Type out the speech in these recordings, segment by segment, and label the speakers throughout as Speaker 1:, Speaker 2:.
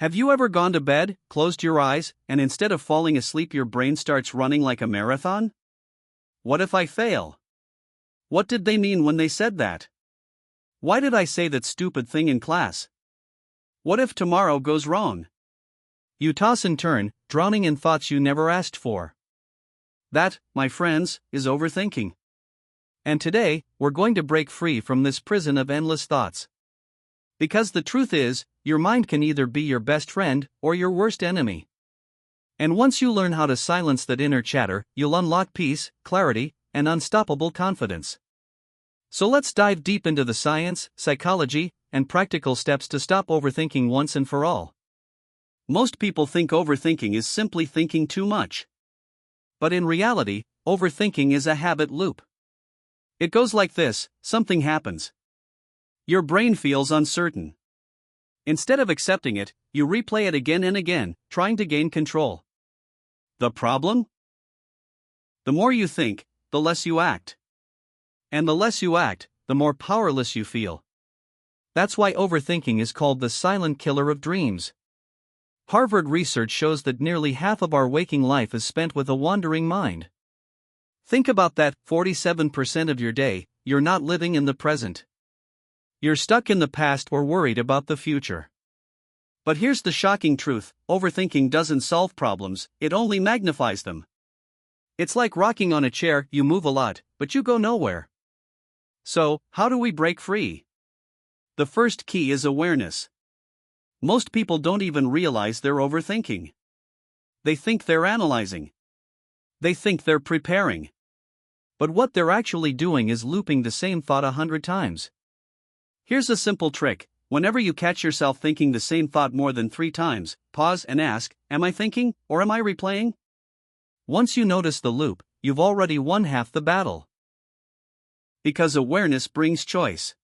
Speaker 1: Have you ever gone to bed, closed your eyes, and instead of falling asleep, your brain starts running like a marathon? What if I fail? What did they mean when they said that? Why did I say that stupid thing in class? What if tomorrow goes wrong? You toss and turn, drowning in thoughts you never asked for. That, my friends, is overthinking. And today, we're going to break free from this prison of endless thoughts. Because the truth is, your mind can either be your best friend or your worst enemy. And once you learn how to silence that inner chatter, you'll unlock peace, clarity, and unstoppable confidence. So let's dive deep into the science, psychology, and practical steps to stop overthinking once and for all. Most people think overthinking is simply thinking too much. But in reality, overthinking is a habit loop. It goes like this: something happens. Your brain feels uncertain. Instead of accepting it, you replay it again and again, trying to gain control. The problem? The more you think, the less you act. And the less you act, the more powerless you feel. That's why overthinking is called the silent killer of dreams. Harvard research shows that nearly half of our waking life is spent with a wandering mind. Think about that: 47% of your day, you're not living in the present. You're stuck in the past or worried about the future. But here's the shocking truth: overthinking doesn't solve problems, it only magnifies them. It's like rocking on a chair: you move a lot, but you go nowhere. So, how do we break free? The first key is awareness. Most people don't even realize they're overthinking. They think they're analyzing. They think they're preparing. But what they're actually doing is looping the same thought 100 times. Here's a simple trick: whenever you catch yourself thinking the same thought more than 3 times, pause and ask, am I thinking, or am I replaying? Once you notice the loop, you've already won half the battle. Because awareness brings choice.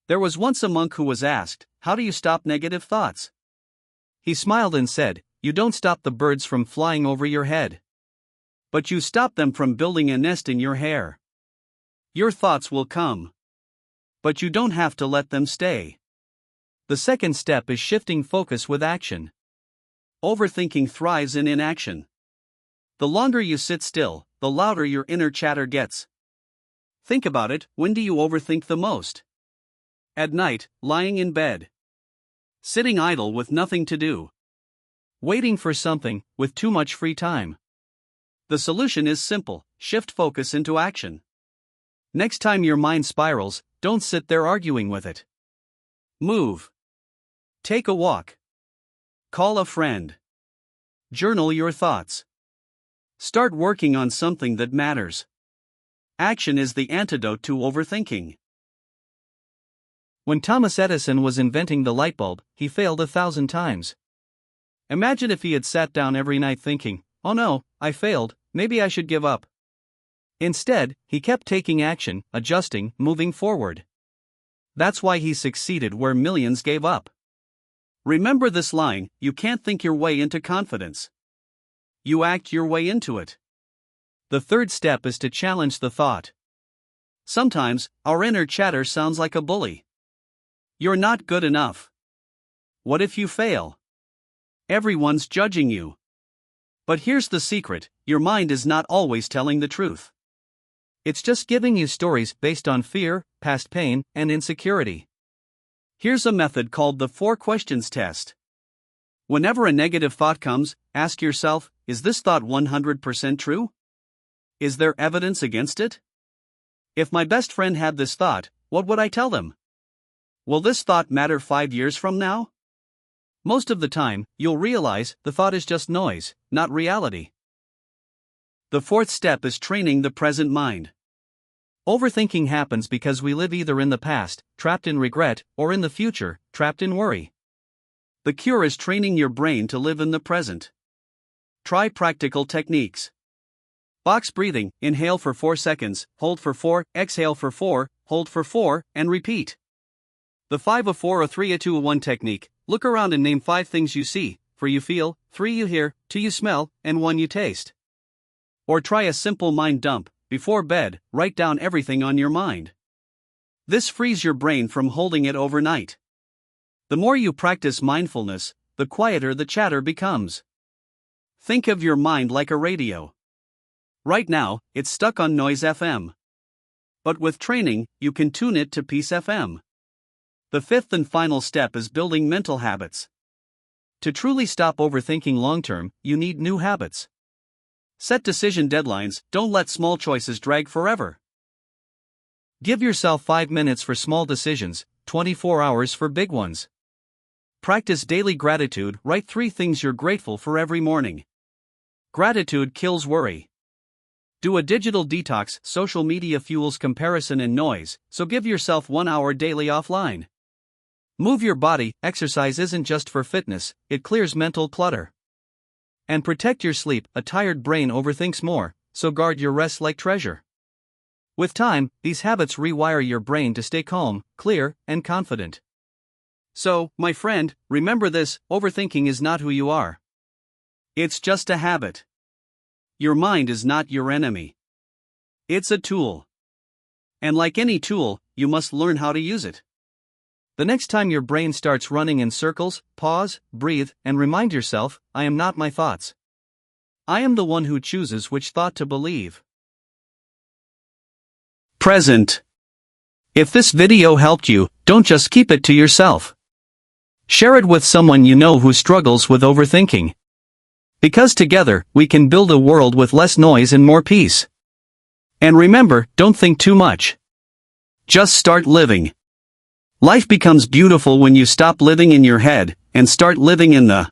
Speaker 1: There was once a monk who was asked, how do you stop negative thoughts? He smiled and said, you don't stop the birds from flying over your head. But you stop them from building a nest in your hair. Your thoughts will come. But you don't have to let them stay. The second step is shifting focus with action. Overthinking thrives in inaction. The longer you sit still, the louder your inner chatter gets. Think about it: when do you overthink the most? At night, lying in bed. Sitting idle with nothing to do. Waiting for something, with too much free time. The solution is simple: shift focus into action. Next time your mind spirals, don't sit there arguing with it. Move. Take a walk. Call a friend. Journal your thoughts. Start working on something that matters. Action is the antidote to overthinking. When Thomas Edison was inventing the light bulb, he failed 1,000 times. Imagine if he had sat down every night thinking, oh no, I failed, maybe I should give up. Instead, he kept taking action, adjusting, moving forward. That's why he succeeded where millions gave up. Remember this line: you can't think your way into confidence. You act your way into it. The third step is to challenge the thought. Sometimes, our inner chatter sounds like a bully. You're not good enough. What if you fail? Everyone's judging you. But here's the secret: your mind is not always telling the truth. It's just giving you stories based on fear, past pain, and insecurity. Here's a method called the 4 questions test. Whenever a negative thought comes, ask yourself, is this thought 100% true? Is there evidence against it? If my best friend had this thought, what would I tell them? Will this thought matter 5 years from now? Most of the time, you'll realize the thought is just noise, not reality. The fourth step is training the present mind. Overthinking happens because we live either in the past, trapped in regret, or in the future, trapped in worry. The cure is training your brain to live in the present. Try practical techniques. Box breathing: inhale for 4 seconds, hold for 4, exhale for 4, hold for 4, and repeat. The 5 a 4 a 3 a 2 a 1 technique: look around and name 5 things you see, 4 you feel, 3 you hear, 2 you smell, and 1 you taste. Or try a simple mind dump: before bed, write down everything on your mind. This frees your brain from holding it overnight. The more you practice mindfulness, the quieter the chatter becomes. Think of your mind like a radio. Right now, it's stuck on Noise FM. But with training, you can tune it to Peace FM. The fifth and final step is building mental habits. To truly stop overthinking long-term, you need new habits. Set decision deadlines, don't let small choices drag forever. Give yourself 5 minutes for small decisions, 24 hours for big ones. Practice daily gratitude, write 3 things you're grateful for every morning. Gratitude kills worry. Do a digital detox, social media fuels comparison and noise, so give yourself 1 hour daily offline. Move your body, exercise isn't just for fitness, it clears mental clutter. And protect your sleep, a tired brain overthinks more, so guard your rest like treasure. With time, these habits rewire your brain to stay calm, clear, and confident. So, my friend, remember this: overthinking is not who you are. It's just a habit. Your mind is not your enemy. It's a tool. And like any tool, you must learn how to use it. The next time your brain starts running in circles, pause, breathe, and remind yourself, I am not my thoughts. I am the one who chooses which thought to believe. Present. If this video helped you, don't just keep it to yourself. Share it with someone you know who struggles with overthinking. Because together, we can build a world with less noise and more peace. And remember, don't think too much. Just start living. Life becomes beautiful when you stop living in your head and start living in the